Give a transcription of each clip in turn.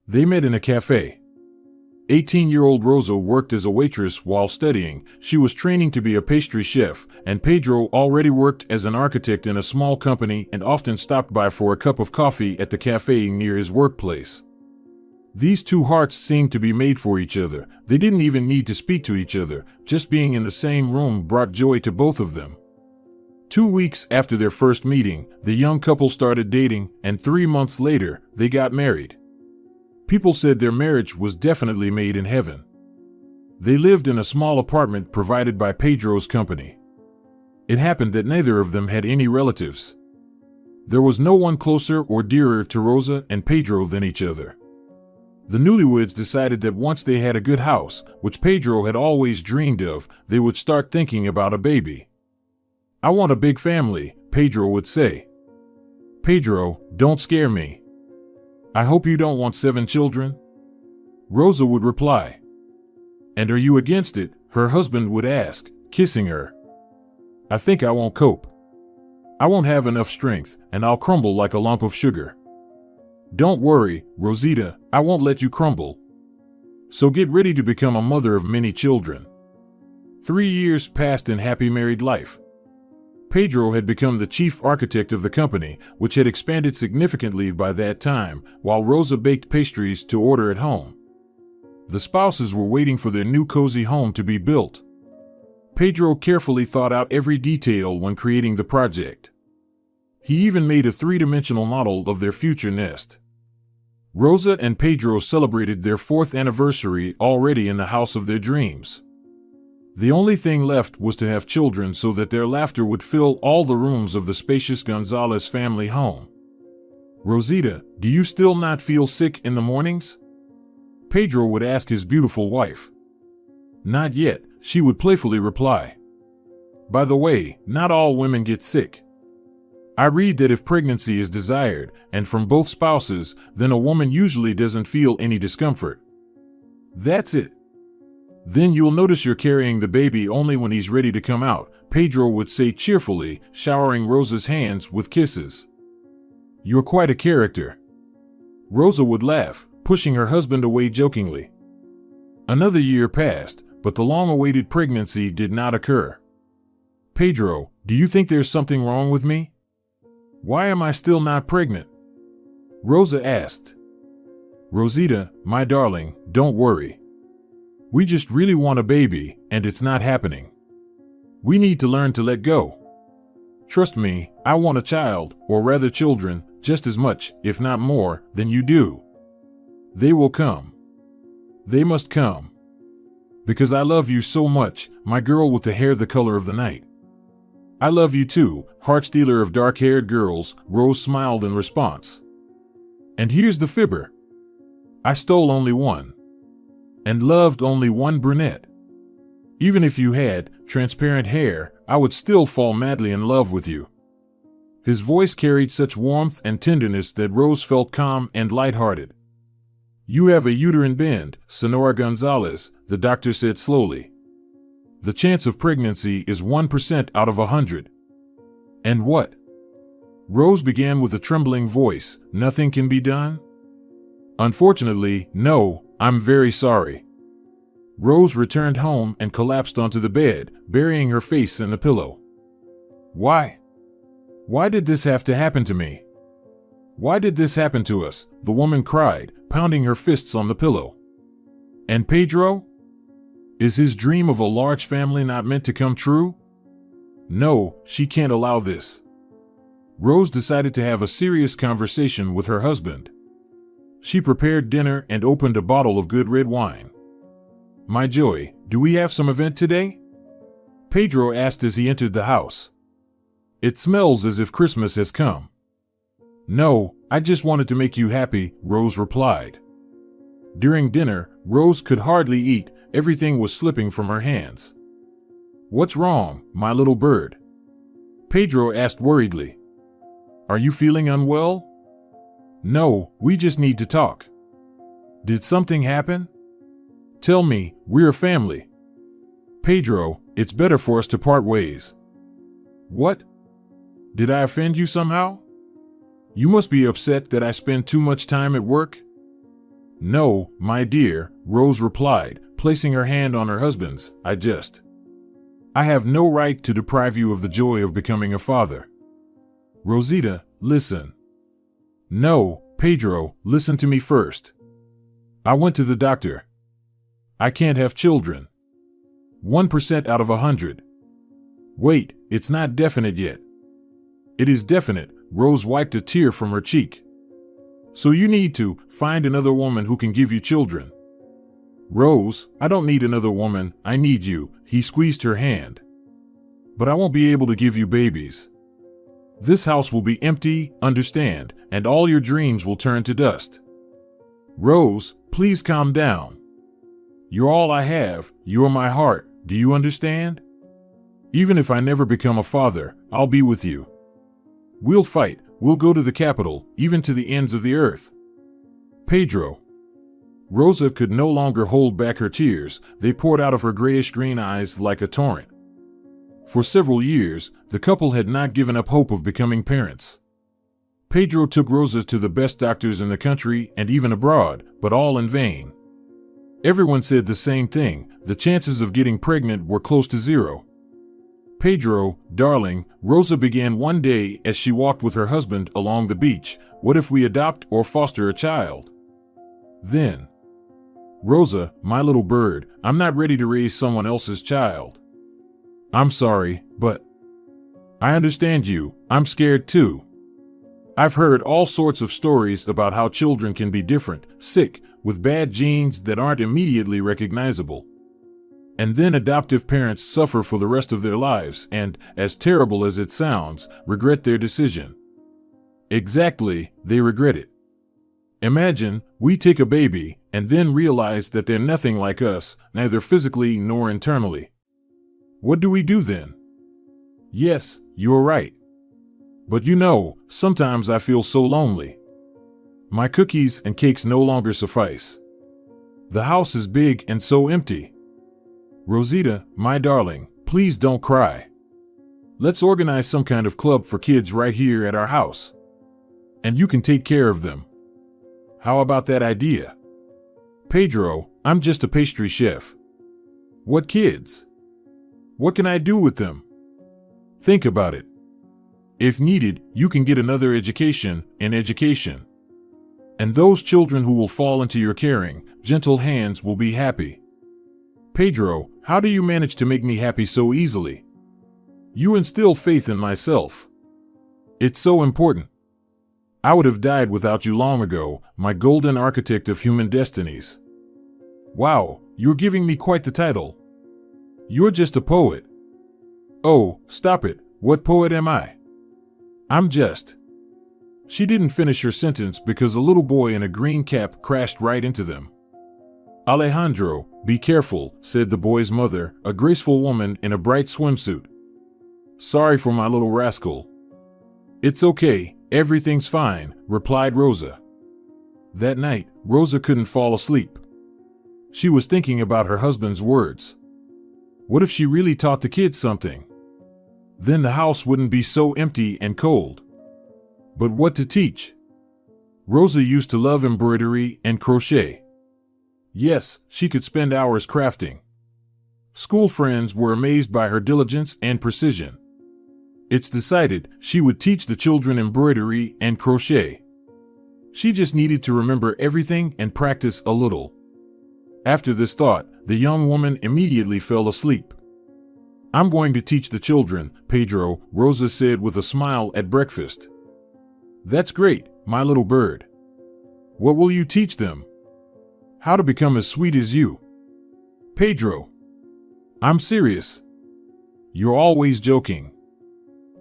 They met in a cafe. 18-year-old Rosa worked as a waitress while studying. She was training to be a pastry chef, and Pedro already worked as an architect in a small company and often stopped by for a cup of coffee at the cafe near his workplace. These two hearts seemed to be made for each other. They didn't even need to speak to each other. Just being in the same room brought joy to both of them. 2 weeks after their first meeting, the young couple started dating, and 3 months later, they got married. People said their marriage was definitely made in heaven. They lived in a small apartment provided by Pedro's company. It happened that neither of them had any relatives. There was no one closer or dearer to Rosa and Pedro than each other. The newlyweds decided that once they had a good house, which Pedro had always dreamed of, they would start thinking about a baby. "I want a big family," Pedro would say. "Pedro, don't scare me. I hope you don't want 7 children?" Rosa would reply. "And are you against it?" her husband would ask, kissing her. "I think I won't cope. I won't have enough strength, and I'll crumble like a lump of sugar." "Don't worry, Rosita, I won't let you crumble. So get ready to become a mother of many children." 3 years passed in happy married life. Pedro had become the chief architect of the company, which had expanded significantly by that time, while Rosa baked pastries to order at home. The spouses were waiting for their new cozy home to be built. Pedro carefully thought out every detail when creating the project. He even made a 3-dimensional model of their future nest. Rosa and Pedro celebrated their 4th anniversary already in the house of their dreams. The only thing left was to have children so that their laughter would fill all the rooms of the spacious Gonzalez family home. "Rosita, do you still not feel sick in the mornings?" Pedro would ask his beautiful wife. "Not yet," she would playfully reply. "By the way, not all women get sick. I read that if pregnancy is desired, and from both spouses, then a woman usually doesn't feel any discomfort. That's it. Then you'll notice you're carrying the baby only when he's ready to come out," Pedro would say cheerfully, showering Rosa's hands with kisses. "You're quite a character." Rosa would laugh, pushing her husband away jokingly. Another year passed, but the long-awaited pregnancy did not occur. "Pedro, do you think there's something wrong with me? Why am I still not pregnant?" Rosa asked. "Rosita, my darling, don't worry. We just really want a baby, and it's not happening. We need to learn to let go. Trust me, I want a child, or rather children, just as much, if not more, than you do. They will come. They must come. Because I love you so much, my girl with the hair the color of the night." "I love you too, heart stealer of dark-haired girls," Rose smiled in response. "And here's the fibber. I stole only one. And loved only one brunette. Even if you had transparent hair, I would still fall madly in love with you." His voice carried such warmth and tenderness that Rose felt calm and lighthearted. "You have a uterine bend, Sonora Gonzalez," the doctor said slowly. "The chance of pregnancy is 1% out of 100. "And what?" Rose began with a trembling voice. "Nothing can be done?" "Unfortunately, no. I'm very sorry." Rose returned home and collapsed onto the bed, burying her face in the pillow. "Why? Why did this have to happen to me? Why did this happen to us?" the woman cried, pounding her fists on the pillow. "And Pedro? Is his dream of a large family not meant to come true? No, she can't allow this." Rose decided to have a serious conversation with her husband. She prepared dinner and opened a bottle of good red wine. "My joy, do we have some event today?" Pedro asked as he entered the house. "It smells as if Christmas has come." "No, I just wanted to make you happy," Rose replied. During dinner, Rose could hardly eat. Everything was slipping from her hands. "What's wrong, my little bird?" Pedro asked worriedly. "Are you feeling unwell?" "No, we just need to talk." "Did something happen? Tell me, we're a family." "Pedro, it's better for us to part ways." "What? Did I offend you somehow? You must be upset that I spend too much time at work." No, my dear, Rose replied, placing her hand on her husband's. I have no right to deprive you of the joy of becoming a father. Rosita, listen. No, Pedro, listen to me first. I went to the doctor. I can't have children. 1% out of 100. Wait, it's not definite yet. It is definite. Rose wiped a tear from her cheek. So you need to find another woman who can give you children. Rose, I don't need another woman, I need you. He squeezed her hand. But I won't be able to give you babies. This house will be empty, understand, and all your dreams will turn to dust. Rose, please calm down. You're all I have, you're my heart, do you understand? Even if I never become a father, I'll be with you. We'll fight, we'll go to the capital, even to the ends of the earth. Pedro. Rosa could no longer hold back her tears, they poured out of her grayish-green eyes like a torrent. For several years, the couple had not given up hope of becoming parents. Pedro took Rosa to the best doctors in the country and even abroad, but all in vain. Everyone said the same thing, the chances of getting pregnant were close to zero. Pedro, darling, Rosa began one day as she walked with her husband along the beach, what if we adopt or foster a child? Then, Rosa, my little bird, I'm not ready to raise someone else's child. I'm sorry, but I understand you, I'm scared too. I've heard all sorts of stories about how children can be different, sick, with bad genes that aren't immediately recognizable. And then adoptive parents suffer for the rest of their lives and, as terrible as it sounds, regret their decision. Exactly, they regret it. Imagine, we take a baby and then realize that they're nothing like us, neither physically nor internally. What do we do then? Yes, you're right. But you know, sometimes I feel so lonely. My cookies and cakes no longer suffice. The house is big and so empty. Rosita, my darling, please don't cry. Let's organize some kind of club for kids right here at our house. And you can take care of them. How about that idea? Pedro, I'm just a pastry chef. What kids? What can I do with them? Think about it. If needed, you can get another education, an education. And those children who will fall into your caring, gentle hands will be happy. Pedro, how do you manage to make me happy so easily? You instill faith in myself. It's so important. I would have died without you long ago, my golden architect of human destinies. Wow, you're giving me quite the title. You're just a poet. Oh, stop it, what poet am I? I'm just. She didn't finish her sentence because a little boy in a green cap crashed right into them. Alejandro, be careful, said the boy's mother, a graceful woman in a bright swimsuit. Sorry for my little rascal. It's okay, everything's fine, replied Rosa. That night, Rosa couldn't fall asleep. She was thinking about her husband's words. What if she really taught the kids something? Then the house wouldn't be so empty and cold. But what to teach? Rosa used to love embroidery and crochet. Yes, she could spend hours crafting. School friends were amazed by her diligence and precision. It's decided she would teach the children embroidery and crochet. She just needed to remember everything and practice a little. After this thought, the young woman immediately fell asleep. I'm going to teach the children, Pedro, Rosa said with a smile at breakfast. That's great, my little bird. What will you teach them? How to become as sweet as you. Pedro. I'm serious. You're always joking.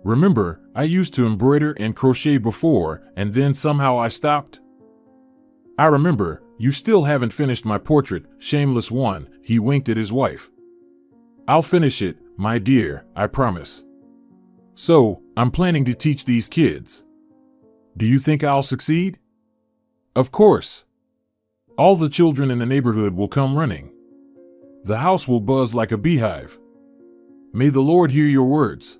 Remember, I used to embroider and crochet before, and then somehow I stopped? I remember, you still haven't finished my portrait, shameless one, he winked at his wife. I'll finish it, my dear, I promise. So, I'm planning to teach these kids. Do you think I'll succeed? Of course. All the children in the neighborhood will come running. The house will buzz like a beehive. May the Lord hear your words.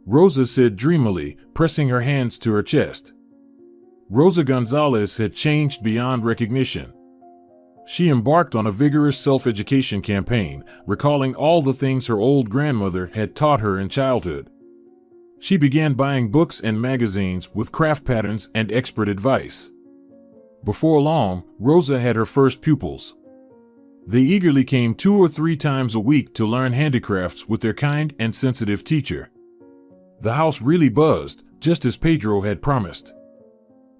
Rosa said dreamily, pressing her hands to her chest. Rosa Gonzalez had changed beyond recognition. She embarked on a vigorous self-education campaign, recalling all the things her old grandmother had taught her in childhood. She began buying books and magazines with craft patterns and expert advice. Before long, Rosa had her first pupils. They eagerly came 2 or 3 times a week to learn handicrafts with their kind and sensitive teacher. The house really buzzed, just as Pedro had promised.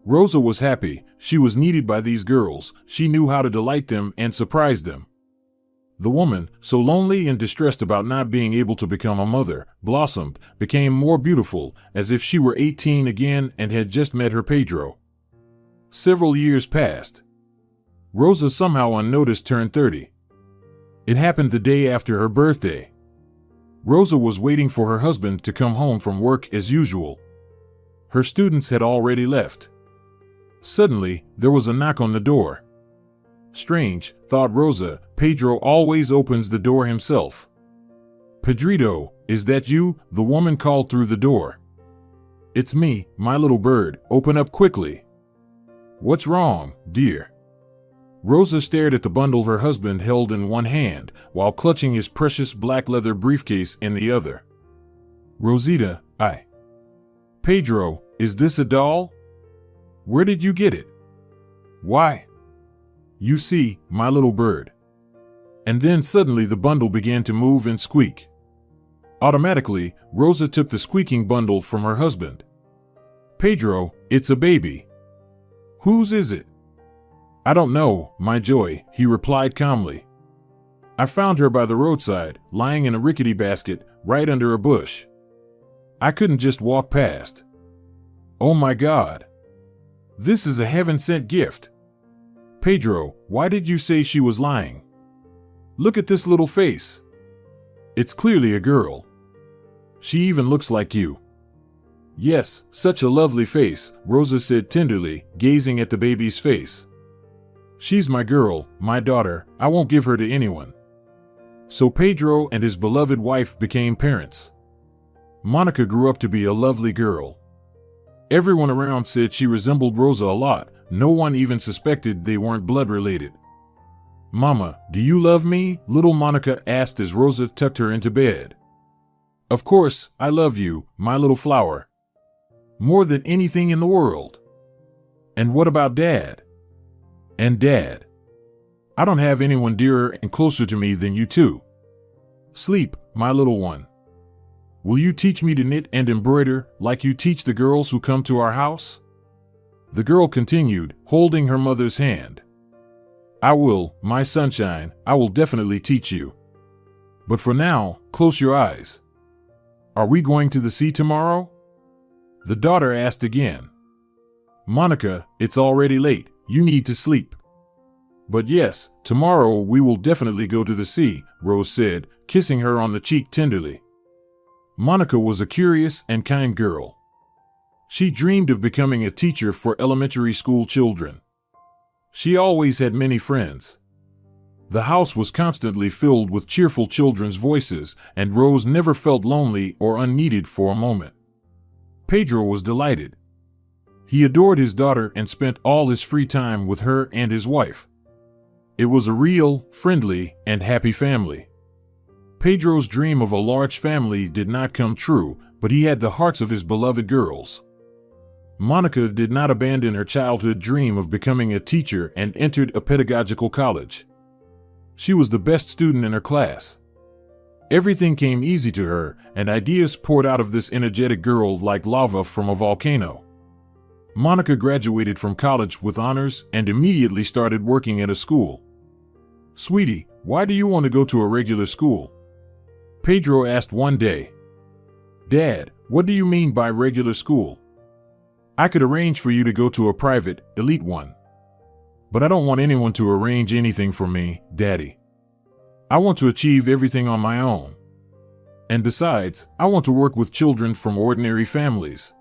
Rosa was happy. She was needed by these girls. She knew how to delight them and surprise them. The woman, so lonely and distressed about not being able to become a mother, blossomed, became more beautiful, as if she were 18 again and had just met her Pedro. Several years passed. Rosa somehow unnoticed turned 30. It happened the day after her birthday. Rosa was waiting for her husband to come home from work as usual. Her students had already left. Suddenly, there was a knock on the door. Strange, thought Rosa, Pedro always opens the door himself. Pedrito, is that you? The woman called through the door. It's me, my little bird, open up quickly. What's wrong, dear? Rosa stared at the bundle her husband held in one hand, while clutching his precious black leather briefcase in the other. Rosita, Pedro, is this a doll? Where did you get it? Why? You see, my little bird. And then suddenly the bundle began to move and squeak. Automatically, Rosa took the squeaking bundle from her husband. Pedro, it's a baby. Whose is it? I don't know, my joy, he replied calmly. I found her by the roadside, lying in a rickety basket, right under a bush. I couldn't just walk past. Oh my God. This is a heaven-sent gift. Pedro, why did you say she was lying? Look at this little face. It's clearly a girl. She even looks like you. Yes, such a lovely face, Rosa said tenderly, gazing at the baby's face. She's my girl, my daughter, I won't give her to anyone. So Pedro and his beloved wife became parents. Monica grew up to be a lovely girl. Everyone around said she resembled Rosa a lot. No one even suspected they weren't blood related. Mama, do you love me? Little Monica asked as Rosa tucked her into bed. Of course, I love you, my little flower. More than anything in the world. And what about Dad? And Dad? I don't have anyone dearer and closer to me than you two. Sleep, my little one. Will you teach me to knit and embroider like you teach the girls who come to our house? The girl continued, holding her mother's hand. I will, my sunshine, I will definitely teach you. But for now, close your eyes. Are we going to the sea tomorrow? The daughter asked again. Monica, it's already late, you need to sleep. But yes, tomorrow we will definitely go to the sea, Rose said, kissing her on the cheek tenderly. Monica was a curious and kind girl. She dreamed of becoming a teacher for elementary school children. She always had many friends. The house was constantly filled with cheerful children's voices, and Rose never felt lonely or unneeded for a moment. Pedro was delighted. He adored his daughter and spent all his free time with her and his wife. It was a real, friendly, and happy family. Pedro's dream of a large family did not come true, but he had the hearts of his beloved girls. Monica did not abandon her childhood dream of becoming a teacher and entered a pedagogical college. She was the best student in her class. Everything came easy to her, and ideas poured out of this energetic girl like lava from a volcano. Monica graduated from college with honors and immediately started working at a school. Sweetie, why do you want to go to a regular school? Pedro asked one day. Dad, what do you mean by regular school? I could arrange for you to go to a private, elite one. But I don't want anyone to arrange anything for me, Daddy. I want to achieve everything on my own. And besides, I want to work with children from ordinary families.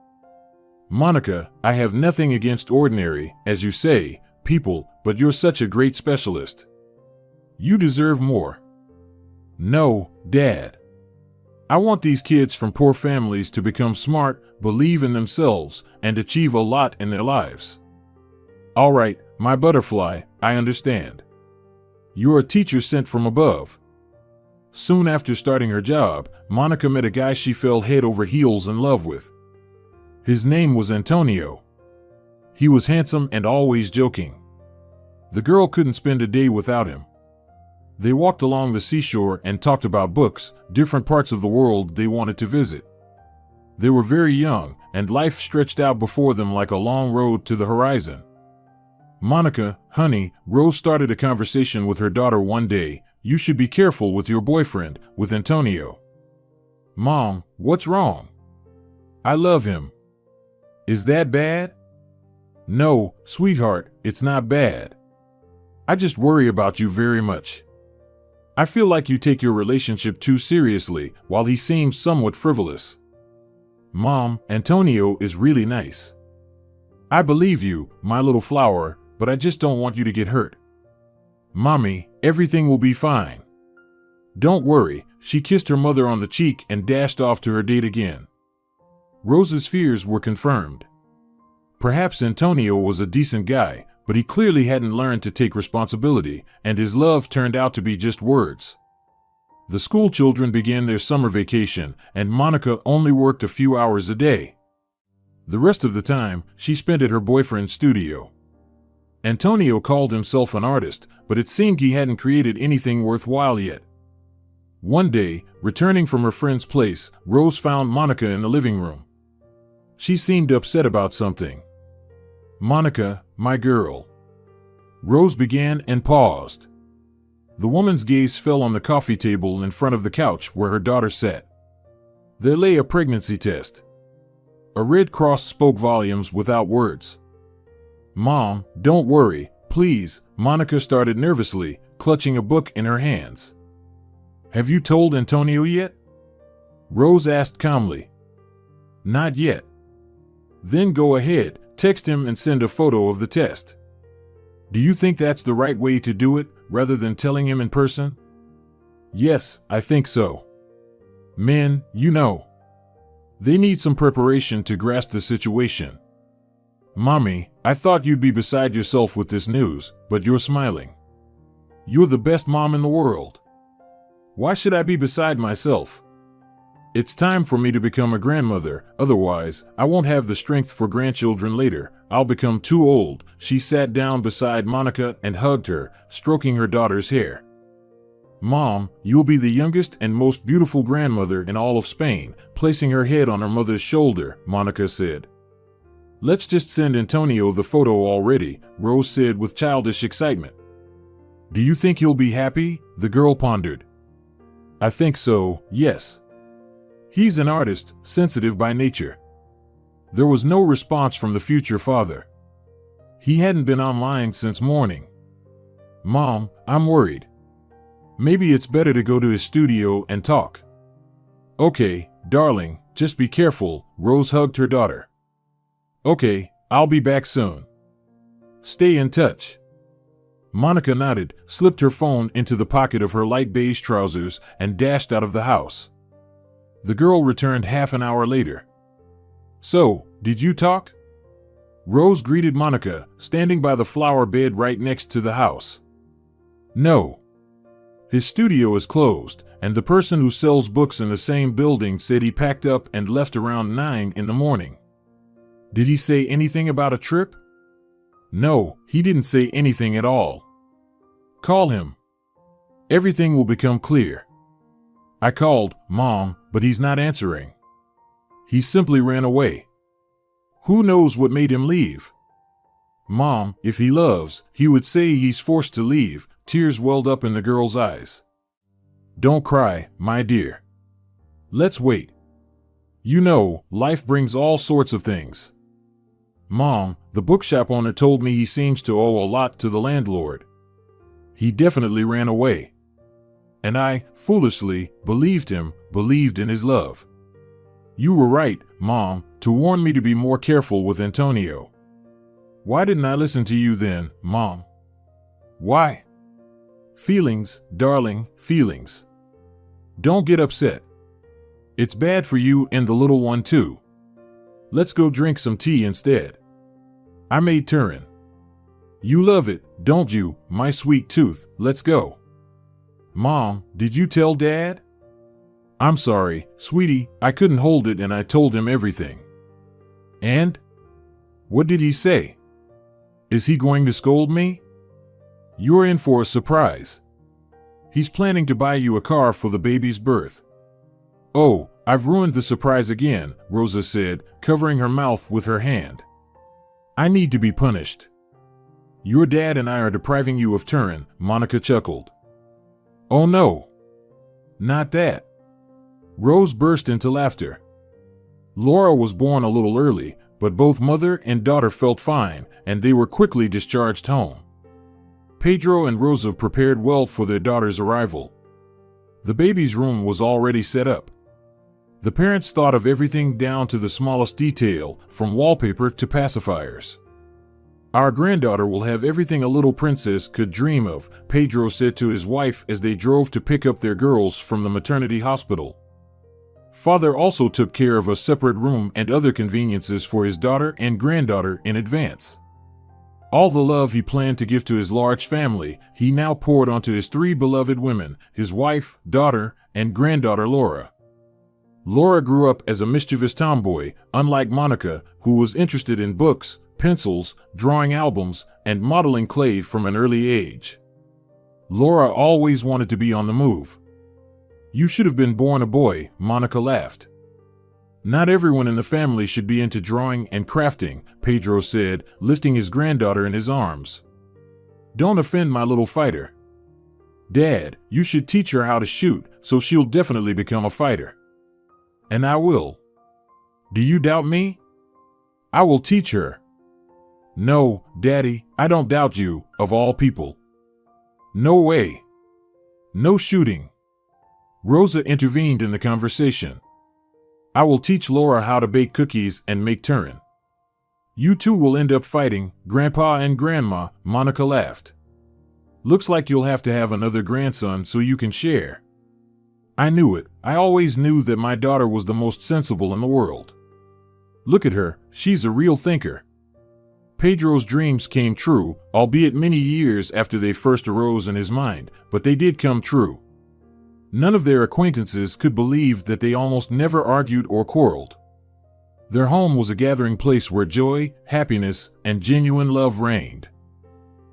Monica, I have nothing against ordinary, as you say, people, but you're such a great specialist. You deserve more. No, Dad. I want these kids from poor families to become smart, believe in themselves, and achieve a lot in their lives. All right, my butterfly, I understand. You're a teacher sent from above. Soon after starting her job, Monica met a guy she fell head over heels in love with. His name was Antonio. He was handsome and always joking. The girl couldn't spend a day without him. They walked along the seashore and talked about books, different parts of the world they wanted to visit. They were very young, and life stretched out before them like a long road to the horizon. Monica, honey, Rose started a conversation with her daughter one day. You should be careful with your boyfriend, with Antonio. Mom, what's wrong? I love him. Is that bad? No, sweetheart, it's not bad. I just worry about you very much. I feel like you take your relationship too seriously, while he seems somewhat frivolous. Mom, Antonio is really nice. I believe you, my little flower, but I just don't want you to get hurt. Mommy, everything will be fine. Don't worry, she kissed her mother on the cheek and dashed off to her date again. Rose's fears were confirmed. Perhaps Antonio was a decent guy, but he clearly hadn't learned to take responsibility, and his love turned out to be just words. The school children began their summer vacation, and Monica only worked a few hours a day. The rest of the time, she spent at her boyfriend's studio. Antonio called himself an artist, but it seemed he hadn't created anything worthwhile yet. One day, returning from her friend's place, Rose found Monica in the living room. She seemed upset about something. Monica, my girl. Rose began and paused. The woman's gaze fell on the coffee table in front of the couch where her daughter sat. There lay a pregnancy test. A red cross spoke volumes without words. Mom, don't worry, please, Monica started nervously, clutching a book in her hands. Have you told Antonio yet? Rose asked calmly. Not yet. Then go ahead, text him and send a photo of the test. Do you think that's the right way to do it, rather than telling him in person? Yes, I think so. Men, you know. They need some preparation to grasp the situation. Mommy, I thought you'd be beside yourself with this news, but you're smiling. You're the best mom in the world. Why should I be beside myself? It's time for me to become a grandmother, otherwise, I won't have the strength for grandchildren later. I'll become too old. She sat down beside Monica and hugged her, stroking her daughter's hair. Mom, you'll be the youngest and most beautiful grandmother in all of Spain, placing her head on her mother's shoulder, Monica said. Let's just send Antonio the photo already, Rose said with childish excitement. Do you think he'll be happy? The girl pondered. I think so, yes. He's an artist, sensitive by nature. There was no response from the future father. He hadn't been online since morning. Mom, I'm worried. Maybe it's better to go to his studio and talk. Okay, darling, just be careful, Rose hugged her daughter. Okay, I'll be back soon. Stay in touch. Monica nodded, slipped her phone into the pocket of her light beige trousers, and dashed out of the house. The girl returned half an hour later. So, did you talk? Rose greeted Monica, standing by the flower bed right next to the house. No. His studio is closed, and the person who sells books in the same building said he packed up and left around 9 in the morning. Did he say anything about a trip? No, he didn't say anything at all. Call him. Everything will become clear. I called, Mom, but he's not answering. He simply ran away. Who knows what made him leave? Mom, if he loves, he would say he's forced to leave. Tears welled up in the girl's eyes. Don't cry, my dear. Let's wait. You know, life brings all sorts of things. Mom, the bookshop owner told me he seems to owe a lot to the landlord. He definitely ran away. And I, foolishly, believed him, believed in his love. You were right, Mom, to warn me to be more careful with Antonio. Why didn't I listen to you then, Mom? Why? Feelings, darling, feelings. Don't get upset. It's bad for you and the little one too. Let's go drink some tea instead. I made Turin. You love it, don't you, my sweet tooth? Let's go. Mom, did you tell Dad? I'm sorry, sweetie, I couldn't hold it and I told him everything. And? What did he say? Is he going to scold me? You're in for a surprise. He's planning to buy you a car for the baby's birth. Oh, I've ruined the surprise again, Rosa said, covering her mouth with her hand. I need to be punished. Your dad and I are depriving you of Turin, Monica chuckled. Oh no. Not that. Rose burst into laughter. Laura was born a little early, but both mother and daughter felt fine, and they were quickly discharged home. Pedro and Rosa prepared well for their daughter's arrival. The baby's room was already set up. The parents thought of everything down to the smallest detail, from wallpaper to pacifiers. Our granddaughter will have everything a little princess could dream of, Pedro said to his wife as they drove to pick up their girls from the maternity hospital. Father also took care of a separate room and other conveniences for his daughter and granddaughter in advance. All the love he planned to give to his large family, he now poured onto his three beloved women, his wife, daughter, and granddaughter Laura. Laura grew up as a mischievous tomboy, unlike Monica, who was interested in books, pencils, drawing albums, and modeling clay from an early age. Laura always wanted to be on the move. You should have been born a boy, Monica laughed. Not everyone in the family should be into drawing and crafting, Pedro said, lifting his granddaughter in his arms. Don't offend my little fighter. Dad, you should teach her how to shoot, so she'll definitely become a fighter. And I will. Do you doubt me? I will teach her. No, Daddy, I don't doubt you, of all people. No way. No shooting. Rosa intervened in the conversation. I will teach Laura how to bake cookies and make Turin. You two will end up fighting, Grandpa and Grandma, Monica laughed. Looks like you'll have to have another grandson so you can share. I knew it. I always knew that my daughter was the most sensible in the world. Look at her, she's a real thinker. Pedro's dreams came true, albeit many years after they first arose in his mind, but they did come true. None of their acquaintances could believe that they almost never argued or quarreled. Their home was a gathering place where joy, happiness, and genuine love reigned.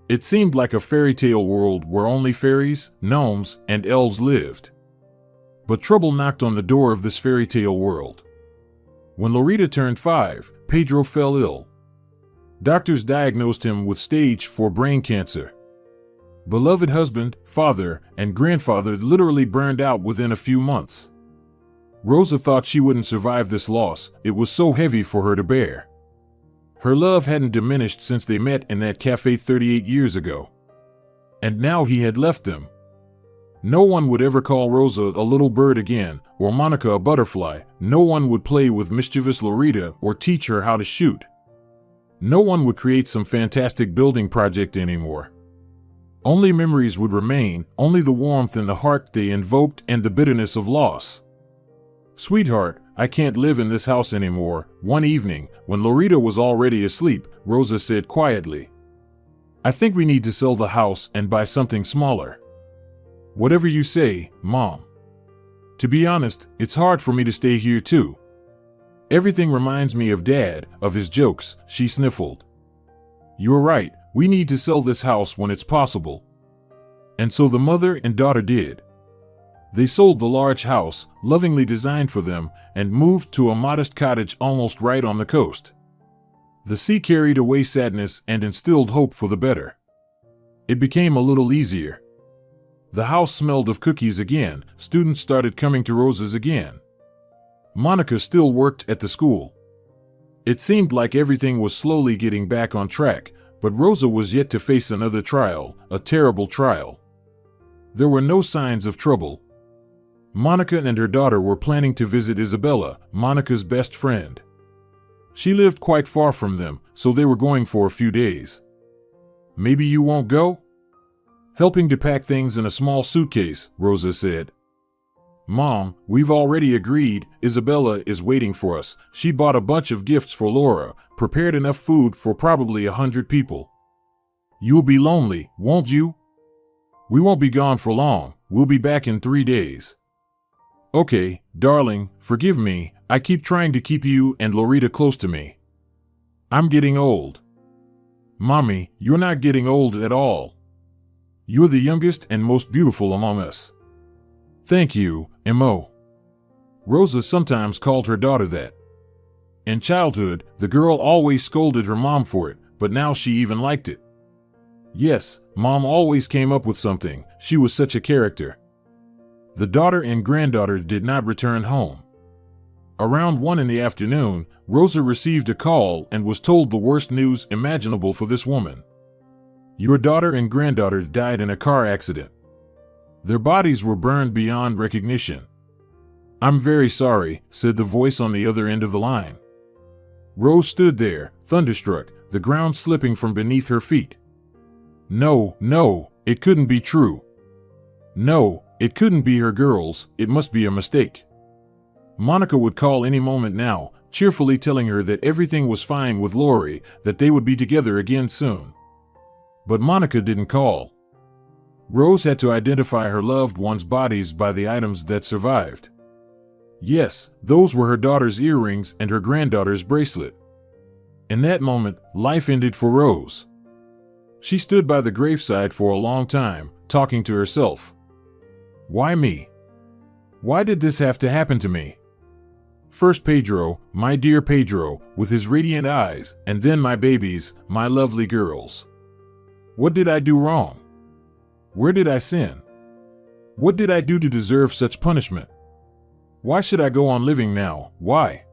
It seemed like a fairy tale world where only fairies, gnomes, and elves lived. But trouble knocked on the door of this fairy tale world. When Lorita turned 5, Pedro fell ill. Doctors diagnosed him with stage 4 brain cancer. Beloved husband, father, and grandfather literally burned out within a few months. Rosa thought she wouldn't survive this loss, it was so heavy for her to bear. Her love hadn't diminished since they met in that cafe 38 years ago. And now he had left them. No one would ever call Rosa a little bird again, or Monica a butterfly. No one would play with mischievous Lorita or teach her how to shoot. No one would create some fantastic building project anymore. Only memories would remain, only the warmth in the heart they invoked and the bitterness of loss. Sweetheart, I can't live in this house anymore, one evening, when Lorita was already asleep, Rosa said quietly. I think we need to sell the house and buy something smaller. Whatever you say, Mom. To be honest, it's hard for me to stay here too. Everything reminds me of Dad, of his jokes, she sniffled. You're right, we need to sell this house when it's possible. And so the mother and daughter did. They sold the large house, lovingly designed for them, and moved to a modest cottage almost right on the coast. The sea carried away sadness and instilled hope for the better. It became a little easier. The house smelled of cookies again, students started coming to Rosa's again. Monica still worked at the school. It seemed like everything was slowly getting back on track, but Rosa was yet to face another trial, a terrible trial. There were no signs of trouble. Monica and her daughter were planning to visit Isabella, Monica's best friend. She lived quite far from them, so they were going for a few days. Maybe you won't go? Helping to pack things in a small suitcase, Rosa said. Mom, we've already agreed, Isabella is waiting for us. She bought a bunch of gifts for Laura, prepared enough food for probably 100 people. You'll be lonely, won't you? We won't be gone for long. We'll be back in 3 days. Okay, darling, forgive me. I keep trying to keep you and Loretta close to me. I'm getting old. Mommy, you're not getting old at all. You're the youngest and most beautiful among us. Thank you, Mo. Rosa sometimes called her daughter that. In childhood, the girl always scolded her mom for it, but now she even liked it. Yes, Mom always came up with something. She was such a character. The daughter and granddaughter did not return home. Around 1 in the afternoon, Rosa received a call and was told the worst news imaginable for this woman. Your daughter and granddaughter died in a car accident. Their bodies were burned beyond recognition. I'm very sorry, said the voice on the other end of the line. Rose stood there, thunderstruck, the ground slipping from beneath her feet. No, it couldn't be true. No, it couldn't be her girls, it must be a mistake. Monica would call any moment now, cheerfully telling her that everything was fine with Lori, that they would be together again soon. But Monica didn't call. Rose had to identify her loved ones' bodies by the items that survived. Yes, those were her daughter's earrings and her granddaughter's bracelet. In that moment, life ended for Rose. She stood by the graveside for a long time, talking to herself. Why me? Why did this have to happen to me? First Pedro, my dear Pedro, with his radiant eyes, and then my babies, my lovely girls. What did I do wrong? Where did I sin? What did I do to deserve such punishment? Why should I go on living now? Why?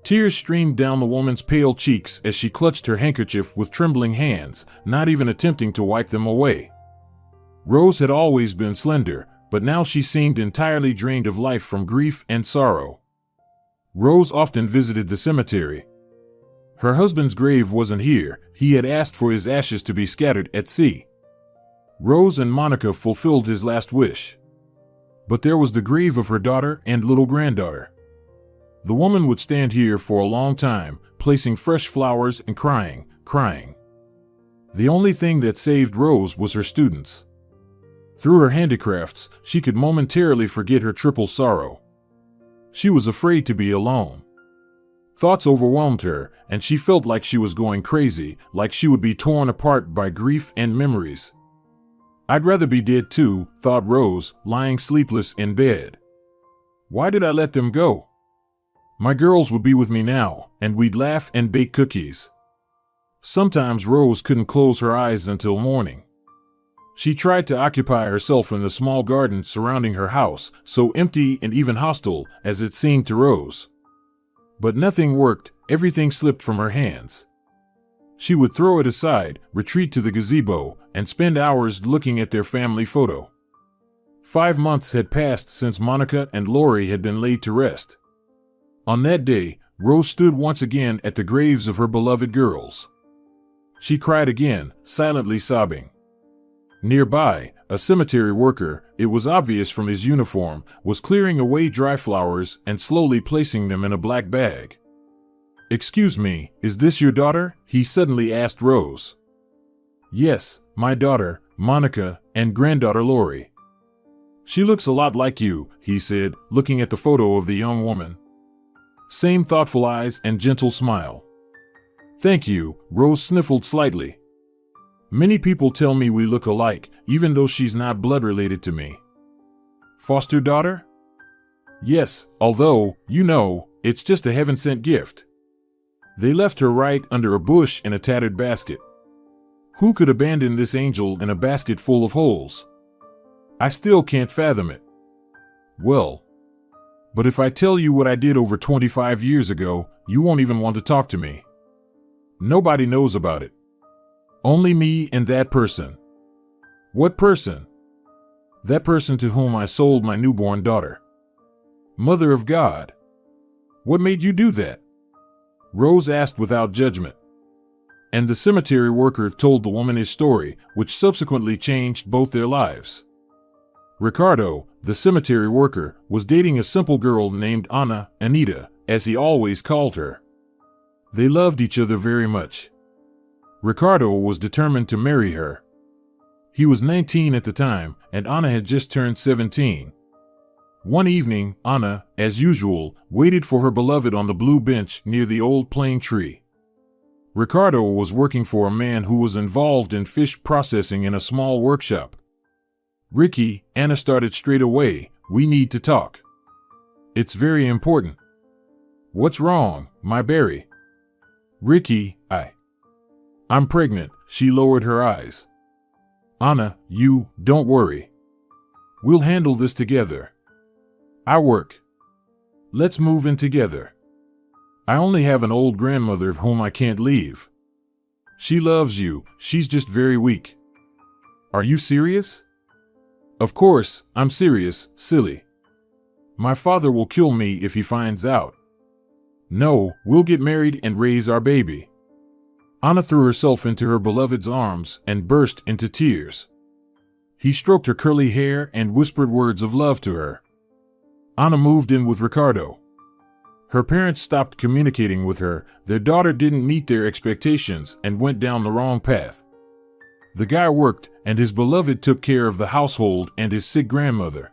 Tears streamed down the woman's pale cheeks as she clutched her handkerchief with trembling hands, not even attempting to wipe them away. Rose had always been slender, but now she seemed entirely drained of life from grief and sorrow. Rose often visited the cemetery. Her husband's grave wasn't here. He had asked for his ashes to be scattered at sea. Rose and Monica fulfilled his last wish. But there was the grave of her daughter and little granddaughter. The woman would stand here for a long time, placing fresh flowers and crying. The only thing that saved Rose was her students. Through her handicrafts, she could momentarily forget her triple sorrow. She was afraid to be alone. Thoughts overwhelmed her, and she felt like she was going crazy, like she would be torn apart by grief and memories. I'd rather be dead too, thought Rose, lying sleepless in bed. Why did I let them go? My girls would be with me now, and we'd laugh and bake cookies. Sometimes Rose couldn't close her eyes until morning. She tried to occupy herself in the small garden surrounding her house, so empty and even hostile as it seemed to Rose. But nothing worked, everything slipped from her hands. She would throw it aside, retreat to the gazebo, and spend hours looking at their family photo. 5 months had passed since Monica and Lori had been laid to rest. On that day, Rose stood once again at the graves of her beloved girls. She cried again, silently sobbing. Nearby, a cemetery worker, it was obvious from his uniform, was clearing away dry flowers and slowly placing them in a black bag. Excuse me, is this your daughter? He suddenly asked Rose. Yes, my daughter, Monica, and granddaughter Lori. She looks a lot like you, he said, looking at the photo of the young woman. Same thoughtful eyes and gentle smile. Thank you, Rose sniffled slightly. Many people tell me we look alike, even though she's not blood related to me. Foster daughter? Yes, although, it's just a heaven-sent gift. They left her right under a bush in a tattered basket. Who could abandon this angel in a basket full of holes? I still can't fathom it. Well, but if I tell you what I did over 25 years ago, you won't even want to talk to me. Nobody knows about it. Only me and that person. What person? That person to whom I sold my newborn daughter. Mother of God. What made you do that? Rose asked without judgment. And the cemetery worker told the woman his story, which subsequently changed both their lives. Ricardo, the cemetery worker, was dating a simple girl named Anita, as he always called her. They loved each other very much. Ricardo was determined to marry her. He was 19 at the time, and Anna had just turned 17. One evening, Anna, as usual, waited for her beloved on the blue bench near the old plane tree. Ricardo was working for a man who was involved in fish processing in a small workshop. "Ricky," Anna started straight away, "we need to talk. It's very important." "What's wrong, my berry?" "Ricky, I'm pregnant." She lowered her eyes. "Anna, don't worry. We'll handle this together. I work. Let's move in together. I only have an old grandmother whom I can't leave. She loves you, she's just very weak." "Are you serious?" "Of course, I'm serious, silly. My father will kill me if he finds out." "No, we'll get married and raise our baby." Anna threw herself into her beloved's arms and burst into tears. He stroked her curly hair and whispered words of love to her. Anna moved in with Ricardo. Her parents stopped communicating with her, their daughter didn't meet their expectations and went down the wrong path. The guy worked, and his beloved took care of the household and his sick grandmother.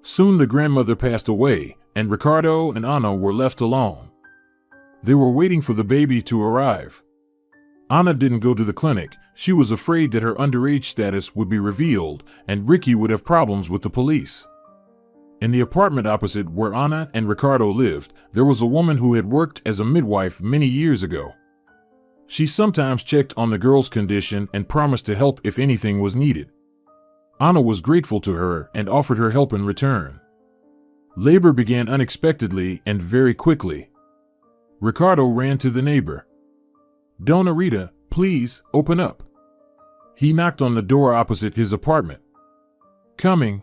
Soon the grandmother passed away, and Ricardo and Anna were left alone. They were waiting for the baby to arrive. Anna didn't go to the clinic. She was afraid that her underage status would be revealed, and Ricky would have problems with the police. In the apartment opposite where Anna and Ricardo lived, there was a woman who had worked as a midwife many years ago. She sometimes checked on the girl's condition and promised to help if anything was needed. Anna was grateful to her and offered her help in return. Labor began unexpectedly and very quickly. Ricardo ran to the neighbor. "Dona Rita, please, open up." He knocked on the door opposite his apartment. Coming,"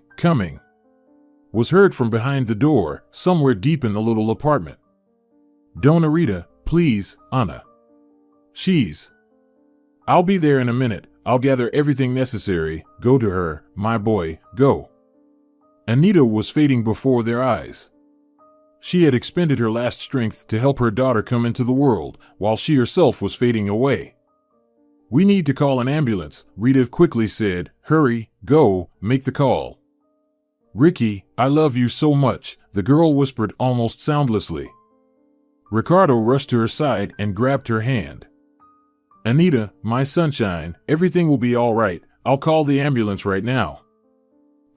was heard from behind the door, somewhere deep in the little apartment. "Dona Rita, please, Anna. I'll be there in a minute. I'll gather everything necessary. Go to her, my boy, go." Anita was fading before their eyes. She had expended her last strength to help her daughter come into the world, while she herself was fading away. "We need to call an ambulance," Rita quickly said. "Hurry, go, make the call." "Ricky, I love you so much," the girl whispered almost soundlessly. Ricardo rushed to her side and grabbed her hand. "Anita, my sunshine, everything will be all right. I'll call the ambulance right now."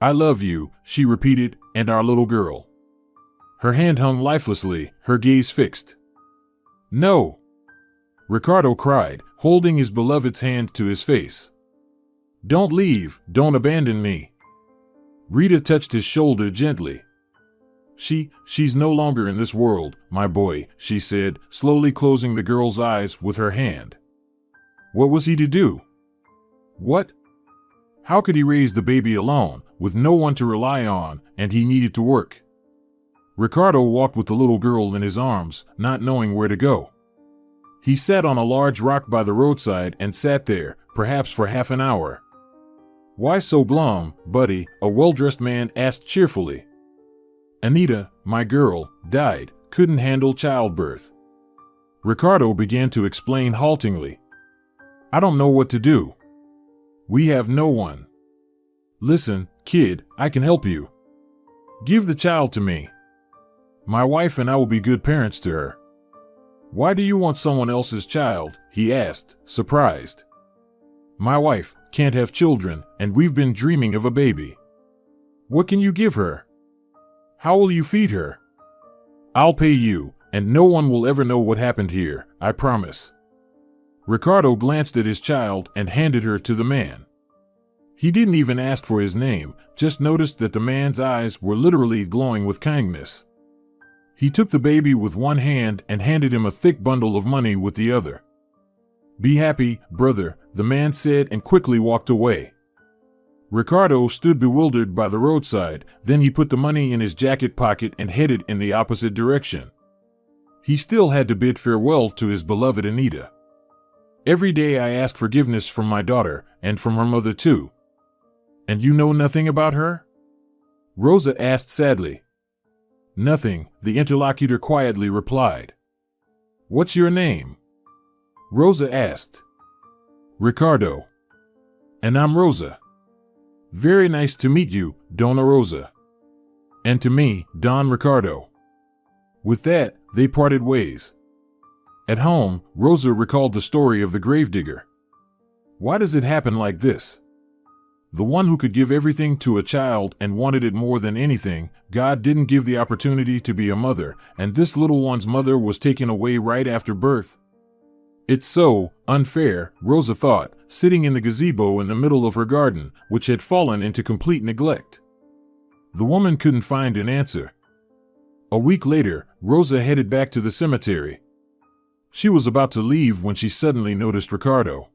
"I love you," she repeated, "and our little girl." Her hand hung lifelessly, her gaze fixed. "No!" Ricardo cried, holding his beloved's hand to his face. "Don't leave, don't abandon me." Rita touched his shoulder gently. She's no longer in this world, my boy," she said, slowly closing the girl's eyes with her hand. What was he to do? What? How could he raise the baby alone, with no one to rely on, and he needed to work? Ricardo walked with the little girl in his arms, not knowing where to go. He sat on a large rock by the roadside and sat there, perhaps for half an hour. "Why so glum, buddy?" a well-dressed man asked cheerfully. "Anita, my girl, died, couldn't handle childbirth." Ricardo began to explain haltingly. "I don't know what to do. We have no one. Listen, kid, I can help you. Give the child to me. My wife and I will be good parents to her." "Why do you want someone else's child?" he asked, surprised. "My wife can't have children, and we've been dreaming of a baby." "What can you give her? How will you feed her?" "I'll pay you, and no one will ever know what happened here, I promise." Ricardo glanced at his child and handed her to the man. He didn't even ask for his name, just noticed that the man's eyes were literally glowing with kindness. He took the baby with one hand and handed him a thick bundle of money with the other. "Be happy, brother," the man said and quickly walked away. Ricardo stood bewildered by the roadside, then he put the money in his jacket pocket and headed in the opposite direction. He still had to bid farewell to his beloved Anita. "Every day I ask forgiveness from my daughter, and from her mother too." "And you know nothing about her?" Rosa asked sadly. "Nothing," the interlocutor quietly replied. "What's your name?" Rosa asked. Ricardo. And I'm Rosa. Very nice to meet you, Dona Rosa. And to me, Don Ricardo. With that, they parted ways. At home, Rosa recalled the story of the gravedigger. Why does it happen like this? The one who could give everything to a child and wanted it more than anything, God didn't give the opportunity to be a mother, and this little one's mother was taken away right after birth. It's so unfair, Rosa thought, sitting in the gazebo in the middle of her garden, which had fallen into complete neglect. The woman couldn't find an answer. A week later, Rosa headed back to the cemetery. She was about to leave when she suddenly noticed Ricardo.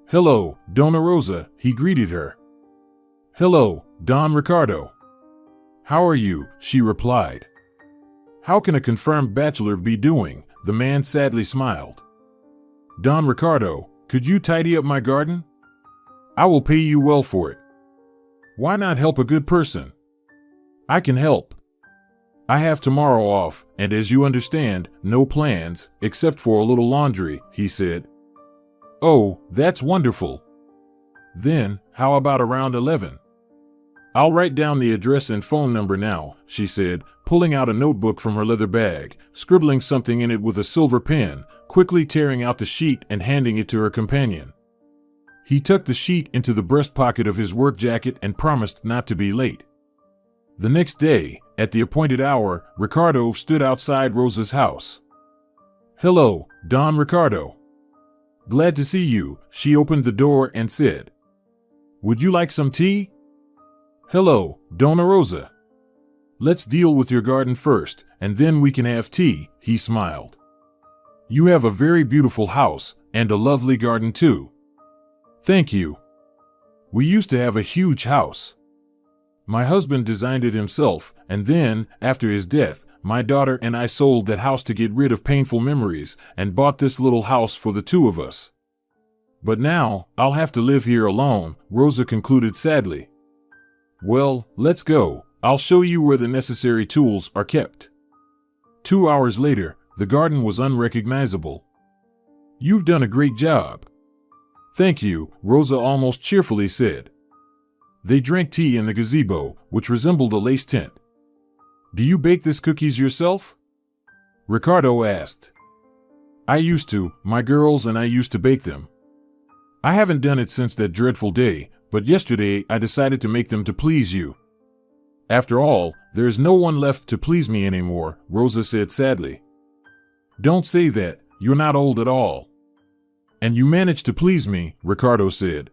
"Hello, Dona Rosa," he greeted her. "Hello, Don Ricardo." "How are you?" she replied. "How can a confirmed bachelor be doing?" The man sadly smiled. "Don Ricardo, could you tidy up my garden? I will pay you well for it." "Why not help a good person?" "I can help. I have tomorrow off, and as you understand, no plans, except for a little laundry," he said. "Oh, that's wonderful. Then, how about around 11? "I'll write down the address and phone number now," she said, pulling out a notebook from her leather bag, scribbling something in it with a silver pen, quickly tearing out the sheet and handing it to her companion. He tucked the sheet into the breast pocket of his work jacket and promised not to be late. The next day, at the appointed hour, Ricardo stood outside Rosa's house. "Hello, Don Ricardo. Glad to see you," she opened the door and said. "Would you like some tea?" "Hello, Dona Rosa. Let's deal with your garden first, and then we can have tea," he smiled. "You have a very beautiful house, and a lovely garden too." "Thank you. We used to have a huge house. My husband designed it himself, and then, after his death, my daughter and I sold that house to get rid of painful memories and bought this little house for the two of us. But now, I'll have to live here alone," Rosa concluded sadly. "Well, let's go. I'll show you where the necessary tools are kept." 2 hours later, the garden was unrecognizable. "You've done a great job." "Thank you," Rosa almost cheerfully said. They drank tea in the gazebo, which resembled a lace tent. "Do you bake these cookies yourself?" Ricardo asked. "I used to. My girls and I used to bake them. I haven't done it since that dreadful day, but yesterday I decided to make them to please you." "After all, there is no one left to please me anymore," Rosa said sadly. "Don't say that. You're not old at all." "And you managed to please me," Ricardo said.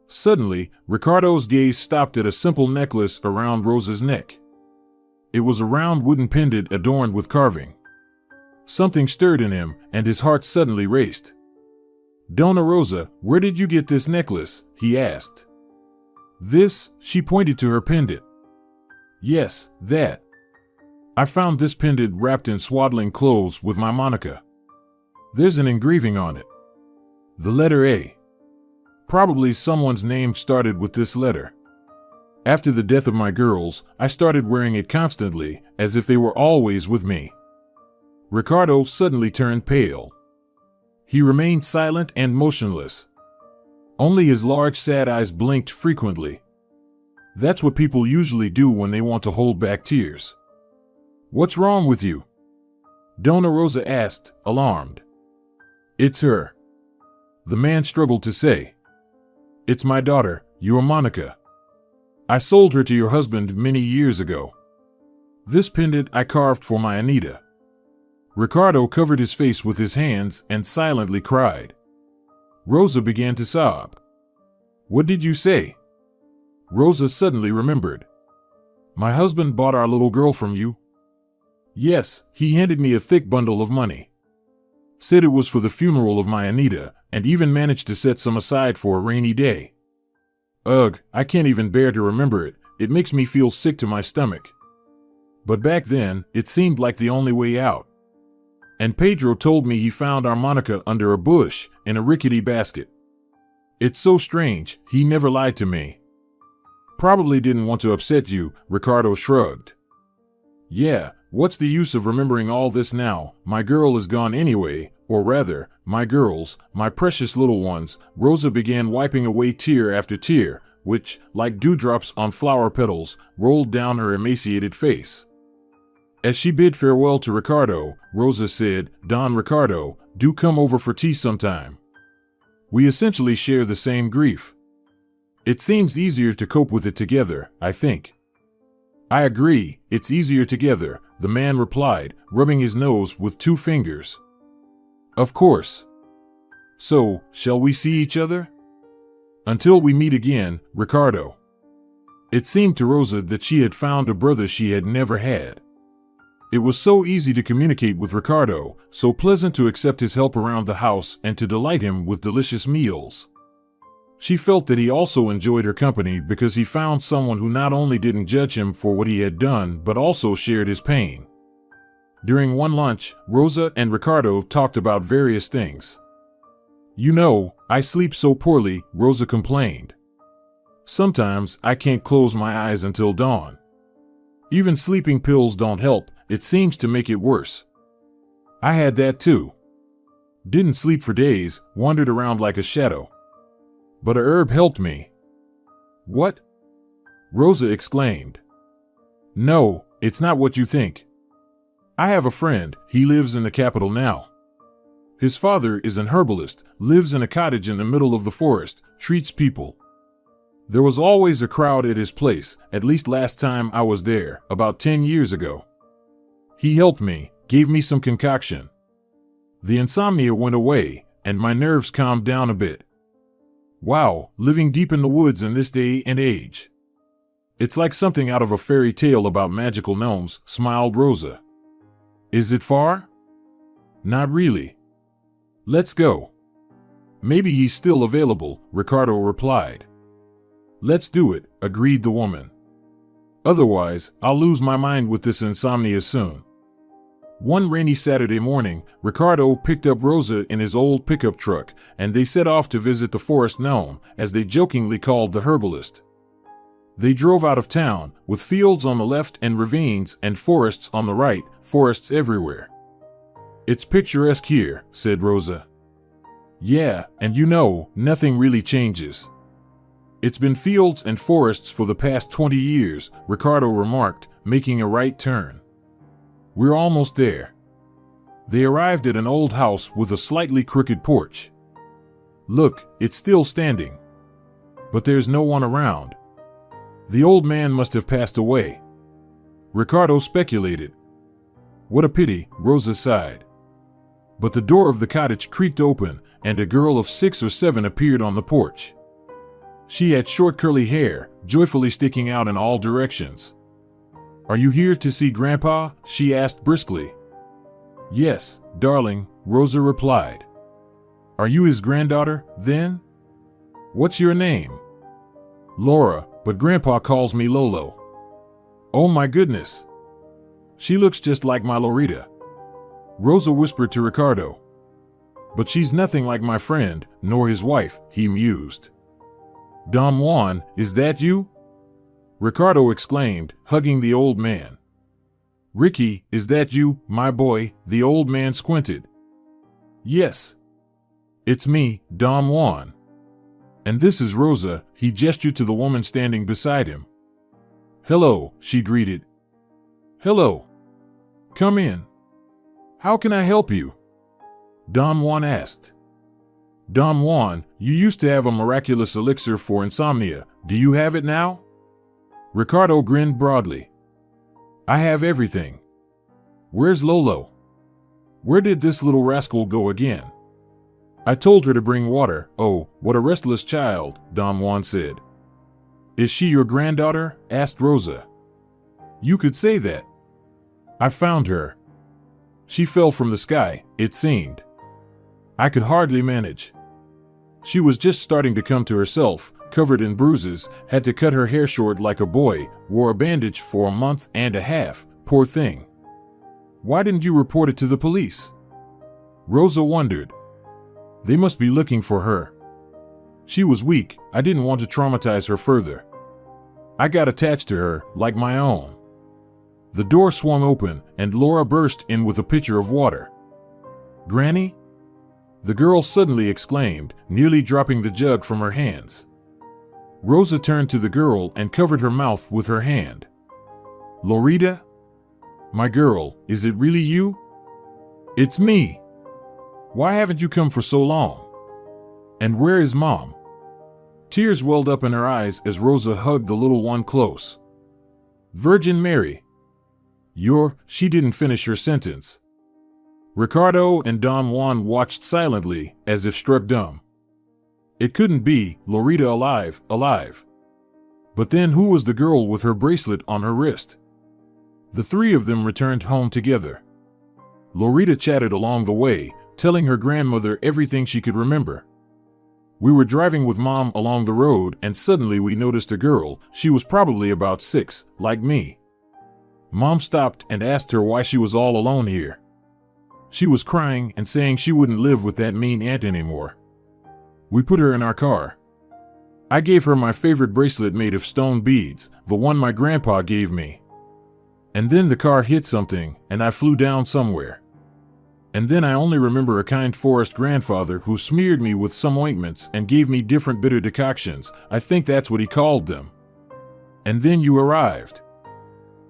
Suddenly, Ricardo's gaze stopped at a simple necklace around Rosa's neck. It was a round wooden pendant adorned with carving. Something stirred in him, and his heart suddenly raced. "Dona Rosa, where did you get this necklace?" he asked. "This?" She pointed to her pendant. "Yes, that. I found this pendant wrapped in swaddling clothes with my Monica. There's an engraving on it. The letter A. Probably someone's name started with this letter. After the death of my girls, I started wearing it constantly, as if they were always with me." Ricardo suddenly turned pale. He remained silent and motionless. Only his large sad eyes blinked frequently. That's what people usually do when they want to hold back tears. "What's wrong with you?" Dona Rosa asked, alarmed. "It's her." The man struggled to say. "It's my daughter, your Monica. I sold her to your husband many years ago. This pendant I carved for my Anita." Ricardo covered his face with his hands and silently cried. Rosa began to sob. "What did you say?" Rosa suddenly remembered. "My husband bought our little girl from you?" "Yes, he handed me a thick bundle of money. Said it was for the funeral of my Anita, and even managed to set some aside for a rainy day. Ugh, I can't even bear to remember it. It makes me feel sick to my stomach. But back then, it seemed like the only way out. And Pedro told me he found our Monica under a bush, in a rickety basket. It's so strange, he never lied to me." "Probably didn't want to upset you," Ricardo shrugged. "Yeah, What's the use of remembering all this now? My girl is gone anyway, or rather, my girls, my precious little ones. Rosa began wiping away tear after tear, which, like dewdrops on flower petals, rolled down her emaciated face. As she bid farewell to Ricardo, Rosa said, "Don Ricardo, do come over for tea sometime. We essentially share the same grief. It seems easier to cope with it together, I think." "I agree, it's easier together," the man replied, rubbing his nose with 2 fingers. "Of course. So, shall we see each other?" "Until we meet again, Ricardo." It seemed to Rosa that she had found a brother she had never had. It was so easy to communicate with Ricardo, so pleasant to accept his help around the house and to delight him with delicious meals. She felt that he also enjoyed her company because he found someone who not only didn't judge him for what he had done but also shared his pain. During one lunch, Rosa and Ricardo talked about various things. "You know, I sleep so poorly," Rosa complained. "Sometimes I can't close my eyes until dawn. Even sleeping pills don't help, it seems to make it worse. I had that too. Didn't sleep for days, wandered around like a shadow. But a herb helped me." "What?" Rosa exclaimed. "No, it's not what you think. I have a friend, he lives in the capital now. His father is an herbalist, lives in a cottage in the middle of the forest, treats people. There was always a crowd at his place, at least last time I was there, about 10 years ago. He helped me, gave me some concoction. The insomnia went away, and my nerves calmed down a bit. Wow, living deep in the woods in this day and age. It's like something out of a fairy tale about magical gnomes," smiled Rosa. "Is it far?" "Not really. Let's go." "Maybe he's still available," Ricardo replied. "Let's do it," agreed the woman. "Otherwise, I'll lose my mind with this insomnia soon." One rainy Saturday morning, Ricardo picked up Rosa in his old pickup truck, and they set off to visit the forest gnome, as they jokingly called the herbalist. They drove out of town, with fields on the left and ravines and forests on the right, forests everywhere. "It's picturesque here," said Rosa. "Yeah, and you know, nothing really changes. It's been fields and forests for the past 20 years, Ricardo remarked, making a right turn. "We're almost there." They arrived at an old house with a slightly crooked porch. "Look, it's still standing. But there's no one around. The old man must have passed away," Ricardo speculated. "What a pity," Rosa sighed. But the door of the cottage creaked open, and a girl of 6 or 7 appeared on the porch. She had short curly hair, joyfully sticking out in all directions. "Are you here to see Grandpa?" she asked briskly. "Yes, darling," Rosa replied. "Are you his granddaughter, then?" "What's your name?" "Laura, but Grandpa calls me Lolo." "Oh my goodness. She looks just like my Lorita," Rosa whispered to Ricardo. "But she's nothing like my friend, nor his wife," he mused. "Don Juan, is that you?" Ricardo exclaimed, hugging the old man. "Ricky, is that you, my boy?" The old man squinted. "Yes. It's me, Don Juan. And this is Rosa," he gestured to the woman standing beside him. "Hello," she greeted. "Hello. Come in. How can I help you?" Don Juan asked. "Don Juan, you used to have a miraculous elixir for insomnia. Do you have it now?" Ricardo grinned broadly. "I have everything. Where's Lolo? Where did this little rascal go again?" "I told her to bring water." "Oh, what a restless child," Don Juan said. "Is she your granddaughter?" asked Rosa. "You could say that. I found her. She fell from the sky, it seemed. I could hardly manage. She was just starting to come to herself, covered in bruises, had to cut her hair short like a boy, wore a bandage for a month and a half, poor thing." "Why didn't you report it to the police?" Rosa wondered. "They must be looking for her. She was weak, I didn't want to traumatize her further. I got attached to her, like my own." The door swung open, and Laura burst in with a pitcher of water. "Granny?" the girl suddenly exclaimed, nearly dropping the jug from her hands. Rosa turned to the girl and covered her mouth with her hand. "Loretta? My girl, is it really you?" "It's me. Why haven't you come for so long? And where is Mom?" Tears welled up in her eyes as Rosa hugged the little one close. "Virgin Mary. She didn't finish her sentence." Ricardo and Don Juan watched silently, as if struck dumb. It couldn't be Loretta alive. But then who was the girl with her bracelet on her wrist? The three of them returned home together. Loretta chatted along the way, telling her grandmother everything she could remember. "We were driving with Mom along the road and suddenly we noticed a girl. She was probably about 6, like me. Mom stopped and asked her why she was all alone here. She was crying and saying she wouldn't live with that mean aunt anymore. We put her in our car. I gave her my favorite bracelet made of stone beads, the one my grandpa gave me. And then the car hit something and I flew down somewhere. And then I only remember a kind forest grandfather who smeared me with some ointments and gave me different bitter decoctions. I think that's what he called them. And then you arrived.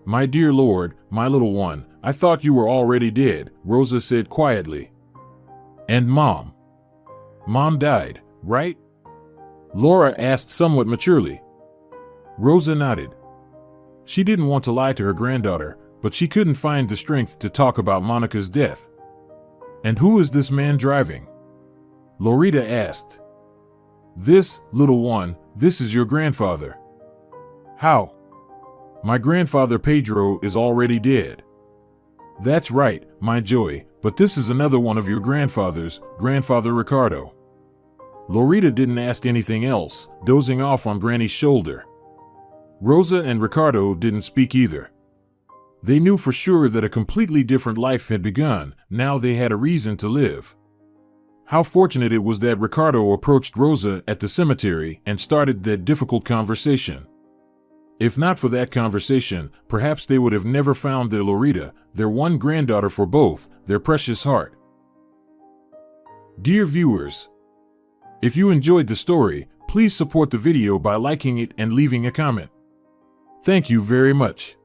My dear Lord, my little one, I thought you were already dead," Rosa said quietly. "And Mom? Mom died, right?" Laura asked somewhat maturely. Rosa nodded. She didn't want to lie to her granddaughter, but she couldn't find the strength to talk about Monica's death. "And who is this man driving?" Loretta asked. "This, little one, this is your grandfather." "How?" "My grandfather Pedro is already dead." "That's right, my joy, but this is another one of your grandfathers, Grandfather Ricardo." Loretta didn't ask anything else, dozing off on Granny's shoulder. Rosa and Ricardo didn't speak either. They knew for sure that a completely different life had begun. Now they had a reason to live. How fortunate it was that Ricardo approached Rosa at the cemetery and started that difficult conversation. If not for that conversation, perhaps they would have never found their Loretta, their one granddaughter for both, their precious heart. Dear viewers, if you enjoyed the story, please support the video by liking it and leaving a comment. Thank you very much.